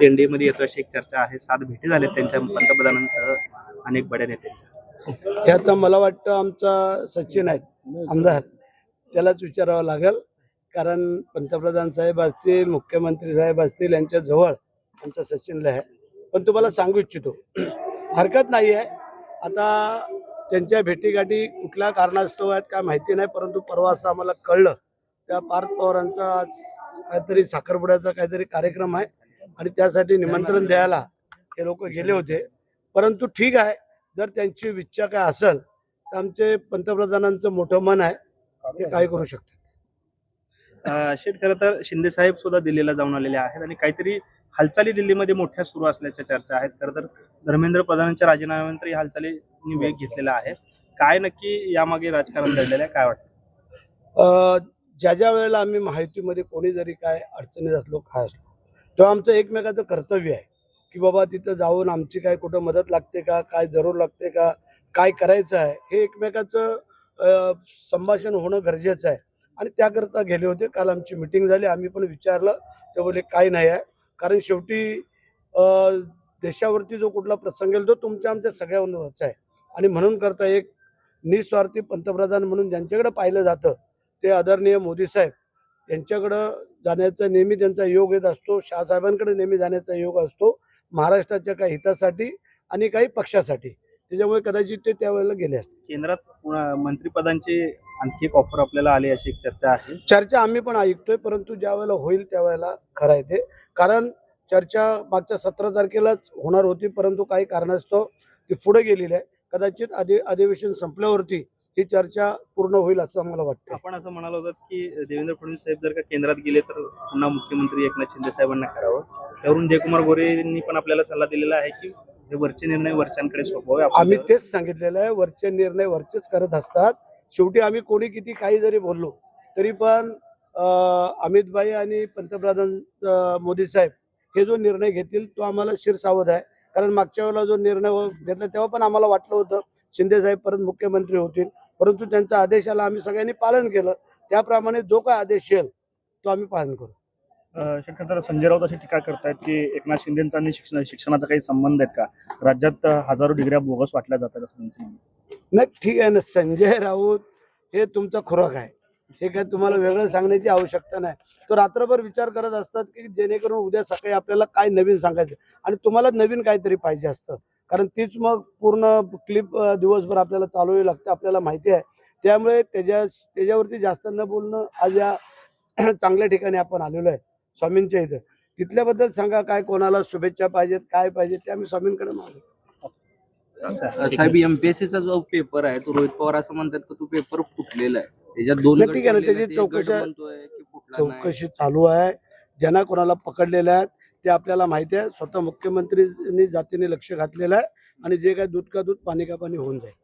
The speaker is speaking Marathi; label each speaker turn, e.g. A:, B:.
A: एनडीए मध्ये येतो अशी एक चर्चा आहे. 7 भेटी झाल्या त्यांच्या पंतप्रधानांसह अनेक बड्या नेत्यांच्या.
B: हे आता मला वाटतं आमचा सचिन आहे आमदार, त्यालाच विचारावं लागेल. कारण पंतप्रधान साहेब असतील, मुख्यमंत्री साहेब असतील, यांच्या जवळ आमचा सचिनला आहे. पण तुम्हाला सांगू इच्छितो, हरकत नाही आहे. आता त्यांच्या भेटीगाठी कुठल्या कारणास्तव आहेत काय माहिती नाही, परंतु परवा असं आम्हाला कळलं त्या पार्थ पवारांचा आज काहीतरी साखरपुड्याचा काहीतरी कार्यक्रम आहे आणि त्यासाठी निमंत्रण द्यायला हे लोक गेले होते. परंतु ठीक आहे, जर त्यांची इच्छा काय असेल तर आमचे पंतप्रधानांचं मोठं मन आहे, ते काय करू शकतात.
A: शेठ, खरं तर शिंदे साहेब सुद्धा दिल्लीला जाऊन आलेले आहेत आणि काहीतरी हालचाली दिल्लीमध्ये मोठ्या सुरू असल्याच्या चर्चा आहेत. खरं तर धर्मेंद्र प्रधानांच्या राजीनाम्यानंतर ही हालचालींनी वेग घेतलेला आहे. काय नक्की यामागे राजकारण दडलेलं आहे, काय वाटतं?
B: ज्या ज्या वेळेला आम्ही माहितीमध्ये कोणी जरी काय अडचणीत असलो काय असलो, तेव्हा आमचं एकमेकाचं कर्तव्य आहे की बाबा तिथं जाऊन आमची काय कुठं मदत लागते का, काय जरूर लागते का, काय करायचं आहे, हे एकमेकाचं संभाषण होणं गरजेचं आहे. आणि त्याकरता गेले होते. काल आमची मिटिंग झाली, आम्ही पण विचारलं, ते बोलले काही नाही आहे. कारण शेवटी देशावरती जो कुठला प्रसंग येईल तो तुमच्या आमच्या सगळ्यांवरचा आहे. आणि म्हणून करता एक निस्वार्थी पंतप्रधान म्हणून ज्यांच्याकडे पाहिलं जातं ते आदरणीय मोदी साहेब, यांच्याकडं जाण्याचा नेहमी त्यांचा योग येत असतो. शहासाहेबांकडे नेहमी जाण्याचा योग असतो, महाराष्ट्राच्या काही हितासाठी आणि काही पक्षासाठी. त्याच्यामुळे कदाचित ते त्यावेळेला गेले असते.
A: केंद्रात मंत्रिपदांची आणखी एक ऑफर आपल्याला आली अशी एक चर्चा आहे.
B: चर्चा आम्ही पण ऐकतोय, परंतु ज्या वेळेला होईल त्यावेळेला खरं आहे ते. कारण चर्चा मागच्या 17 तारखेलाच होणार होती, परंतु काही कारणास्तव ती पुढे गेलेली आहे. कदाचित अधिवेशन संपल्यावरती ही चर्चा पूर्ण होईल असं मला वाटतं.
A: आपण असं म्हणालो होतं की देवेंद्र फडणवीस साहेब जर का केंद्रात गेले तर पुन्हा मुख्यमंत्री एकनाथ शिंदे साहेबांना करावं. त्यावरून जयकुमार गोरे यांनी पण आपल्याला सल्ला दिलेला आहे की हे वरचे निर्णय वरच्यांकडे सोपवावे.
B: आम्ही तेच सांगितलेलं आहे, वरचे निर्णय वरचेच करत असतात. शेवटी आम्ही कोणी किती काही जरी बोललो तरी पण अमितभाई आणि पंतप्रधान मोदी साहेब हे जो निर्णय घेतील तो आम्हाला शिरसावध आहे. कारण मागच्या वेळेला जो निर्णय घेतला तेव्हा पण आम्हाला वाटलं होतं शिंदे साहेब परत मुख्यमंत्री होतील, परंतु त्यांच्या आदेशाला आम्ही सगळ्यांनी पालन केलं. त्याप्रमाणे जो काय आदेश येईल तो आम्ही पालन करू.
C: शक्यतो संजय राऊत अशी टीका करतायत की एकनाथ शिंदेचा आणि शिक्षणाचा काही संबंध आहेत का? राज्यात हजारो डिग्र्या बोगस वाटल्या जातात असं त्यांचं म्हणणं.
B: नाही, ठीक आहे ना, संजय राऊत हे तुमचा खुराक आहे, हे काय तुम्हाला वेगळं सांगण्याची आवश्यकता नाही. तो रात्रभर विचार करत असतात की जेणेकरून उद्या सकाळी आपल्याला काय नवीन सांगायचं आणि तुम्हाला नवीन काहीतरी पाहिजे असतं. कारण तीच मग पूर्ण क्लिप दिवसभर आपल्याला चालवावी लागते, आपल्याला माहिती आहे. त्यामुळे त्याच्यावरती जास्त न बोलणं. आज या चांगल्या ठिकाणी आपण आलेलो आहे स्वामींच्या इथं, तिथल्याबद्दल सांगा, काय कोणाला शुभेच्छा पाहिजेत, काय पाहिजे ते आम्ही स्वामींकडे मागू.
D: साहेब, एमपीएससीचा जो पेपर आहे तो रोहित पवार असं म्हणतात की तो पेपर फुटलेला आहे. त्याच्यात दोन
B: ठीक आहे ना, त्याची चौकशी चालू आहे. ज्यांना कोणाला पकडलेल्या आहेत ते आपल्याला माहिती आहे. स्वतः मुख्यमंत्र्यांनी जातीने लक्ष घातलेलं आहे आणि जे काय दूध का दूध पाणी का पाणी होऊन जाईल.